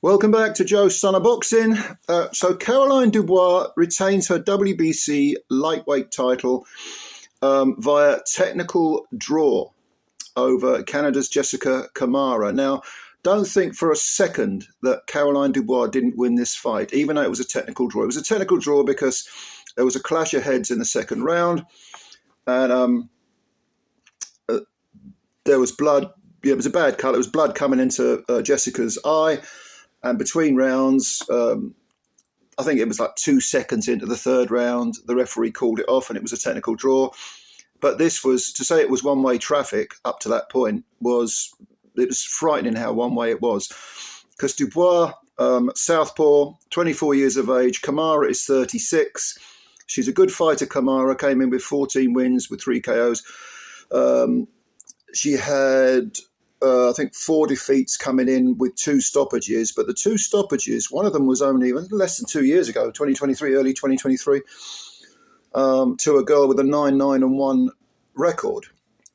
Welcome back to Joe's Son of Boxing. So Caroline Dubois retains her WBC lightweight title via technical draw over Canada's Jessica Camara. Now, don't think for a second that Caroline Dubois didn't win this fight, even though it was a technical draw. It was a technical draw because there was a clash of heads in the second round, and there was blood. Yeah, it was a bad cut. There was blood coming into Jessica's eye. And between rounds, I think it was like 2 seconds into the third round, the referee called it off and it was a technical draw. But this was, to say it was one-way traffic up to that point, it was frightening how one-way it was. Because Dubois, southpaw, 24 years of age, Camara is 36. She's a good fighter, Camara, came in with 14 wins with 3 KOs. She had... I think 4 defeats coming in with 2 stoppages, but the 2 stoppages, one of them was only less than 2 years ago, 2023, early 2023, to a girl with a 9-9-1 record.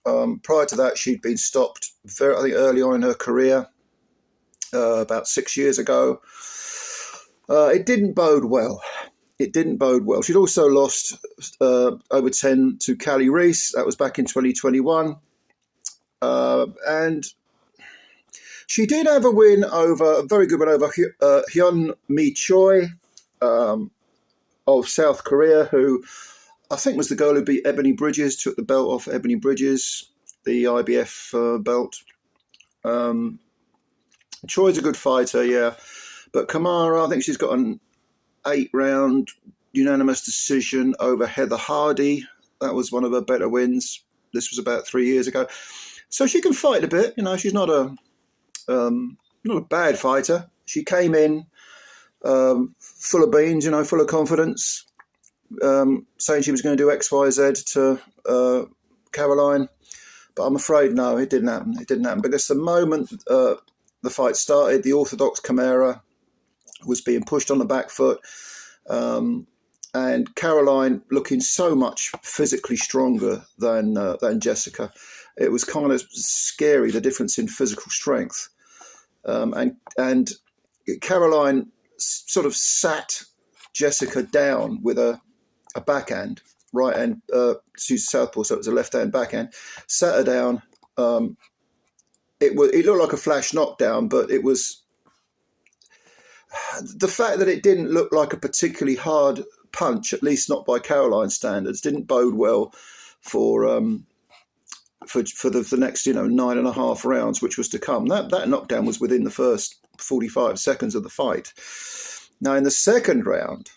Prior to that, she'd been stopped I think early on in her career, about 6 years ago. It didn't bode well. She'd also lost over 10 to Callie Reese. That was back in 2021. And she did have a very good win over Hyun Mi Choi of South Korea, who I think was the girl who beat Ebony Bridges, took the belt off Ebony Bridges, the IBF belt. Choi's a good fighter, yeah. But Camara, I think she's got an 8-round unanimous decision over Heather Hardy. That was one of her better wins. This was about 3 years ago. So she can fight a bit, she's not a bad fighter. She came in full of beans, full of confidence, saying she was going to do X, Y, Z to Caroline. But I'm afraid, no, it didn't happen. It didn't happen because the moment the fight started, the orthodox Camara was being pushed on the back foot. And Caroline looking so much physically stronger than Jessica. It was kind of scary, the difference in physical strength. And Caroline sort of sat Jessica down with a backhand, right hand. She's southpaw, so it was a left hand backhand. Sat her down. It looked like a flash knockdown, but it was the fact that it didn't look like a particularly hard punch, at least not by Caroline standards, didn't bode well for the next 9.5 rounds, which was to come. That knockdown was within the first 45 seconds of the fight. Now in the second round,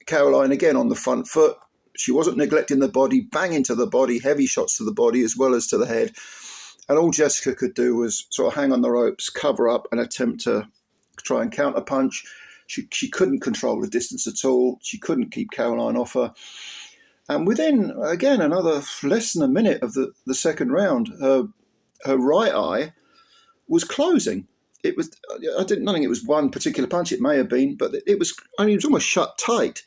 Caroline again on the front foot. She wasn't neglecting the body, banging to the body, heavy shots to the body as well as to the head. And all Jessica could do was sort of hang on the ropes, cover up and attempt to try and counter punch. She couldn't control the distance at all. She couldn't keep Caroline off her. And within, again, another less than a minute of the second round, her right eye was closing. It was, I don't think it was one particular punch, it may have been, but it was almost shut tight.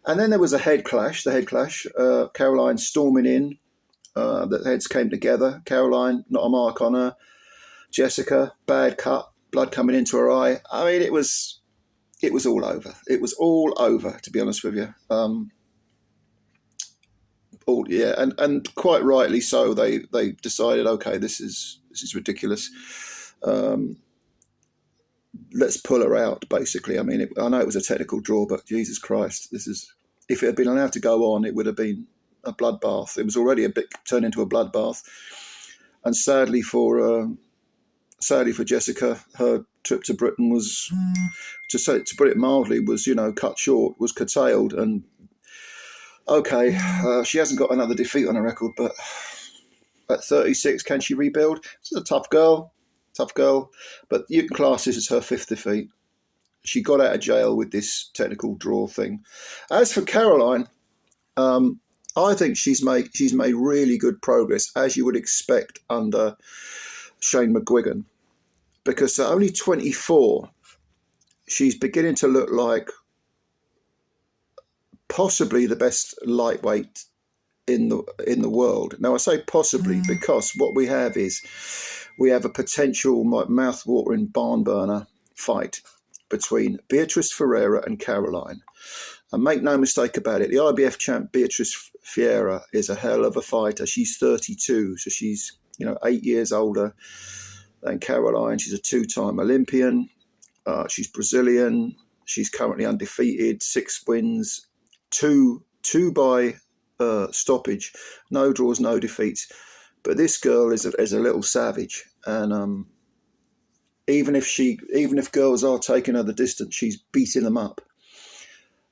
And then there was the head clash, Caroline storming in, the heads came together. Caroline, not a mark on her. Jessica, bad cut, blood coming into her eye. I mean, it was all over. It was all over, to be honest with you. And quite rightly so. They decided, okay, this is ridiculous. Let's pull her out. Basically, I mean, I know it was a technical draw, but Jesus Christ, if it had been allowed to go on, it would have been a bloodbath. It was already a bit turned into a bloodbath, and sadly for Jessica, her trip to Britain was, to put it mildly, was cut short, was curtailed, and. Okay, she hasn't got another defeat on her record, but at 36, can she rebuild? She's a tough girl, but you can class this as her 5th defeat. She got out of jail with this technical draw thing. As for Caroline, I think she's made really good progress, as you would expect under Shane McGuigan, because at only 24, she's beginning to look like possibly the best lightweight in the world. Now I say possibly because what we have is we have a potential mouth-watering barn burner fight between Beatriz Ferreira and Caroline. And make no mistake about it, the IBF champ Beatriz Ferreira is a hell of a fighter. She's 32, so she's 8 years older than Caroline. She's a two-time Olympian. She's Brazilian. She's currently undefeated, 6 wins, two by stoppage, no draws, no defeats. But this girl is a little savage, and even if girls are taking her the distance, she's beating them up,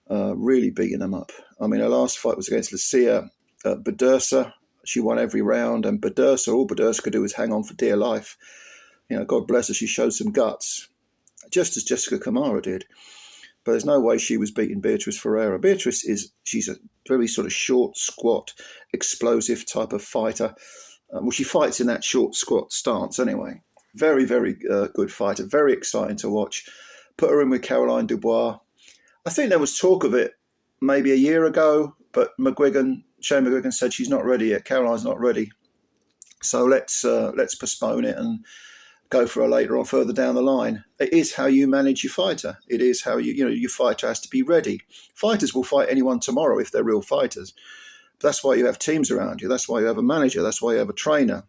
really beating them up. I mean, her last fight was against Lucia Badersa. She won every round, and all Badersa could do was hang on for dear life. God bless her, she showed some guts, just as Jessica Camara did. But there's no way she was beating Beatriz Ferreira. She's a very sort of short, squat, explosive type of fighter. Well, she fights in that short, squat stance anyway. Very, very good fighter. Very exciting to watch. Put her in with Caroline Dubois. I think there was talk of it maybe a year ago, but Shane McGuigan said she's not ready yet. Caroline's not ready. So let's postpone it and go for her later on, further down the line. It is how you manage your fighter. It is how your fighter has to be ready. Fighters will fight anyone tomorrow if they're real fighters. That's why you have teams around you. That's why you have a manager. That's why you have a trainer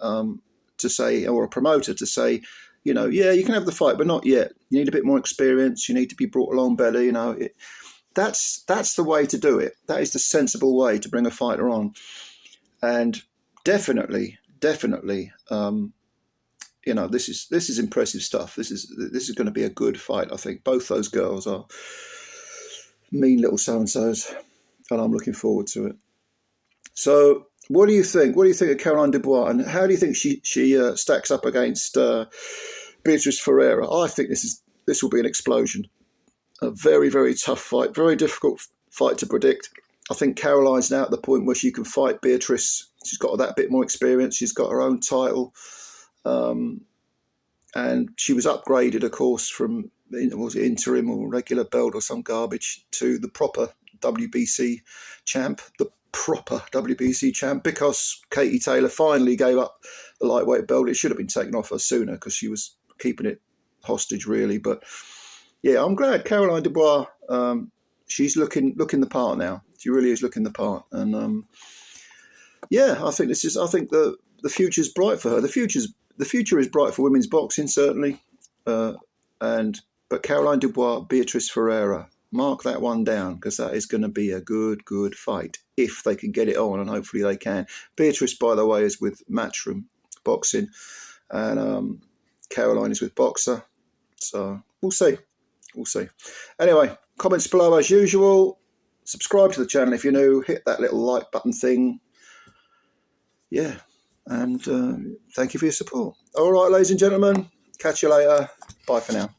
to say, or a promoter to say, yeah, you can have the fight, but not yet. You need a bit more experience. You need to be brought along better. That's the way to do it. That is the sensible way to bring a fighter on. And definitely. This is impressive stuff. This is going to be a good fight. I think both those girls are mean little so-and-sos, and I'm looking forward to it. So, what do you think? What do you think of Caroline Dubois, and how do you think she stacks up against Beatriz Ferreira? I think this will be an explosion. A very, very tough fight, very difficult fight to predict. I think Caroline's now at the point where she can fight Beatriz. She's got that bit more experience. She's got her own title. And she was upgraded, of course, from interim or regular belt or some garbage to the proper WBC champ, because Katie Taylor finally gave up the lightweight belt. It should have been taken off her sooner because she was keeping it hostage, really. But yeah, I'm glad Caroline Dubois. She's looking the part now. She really is looking the part, and I think the future's bright for her. The future is bright for women's boxing, certainly. But Caroline Dubois, Beatriz Ferreira, mark that one down, because that is going to be a good fight if they can get it on, and hopefully they can. Beatriz, by the way, is with Matchroom Boxing, and Caroline is with Boxer. So we'll see. Anyway, comments below as usual. Subscribe to the channel if you're new. Hit that little like button thing. Yeah. And thank you for your support. All right, ladies and gentlemen, catch you later. Bye for now.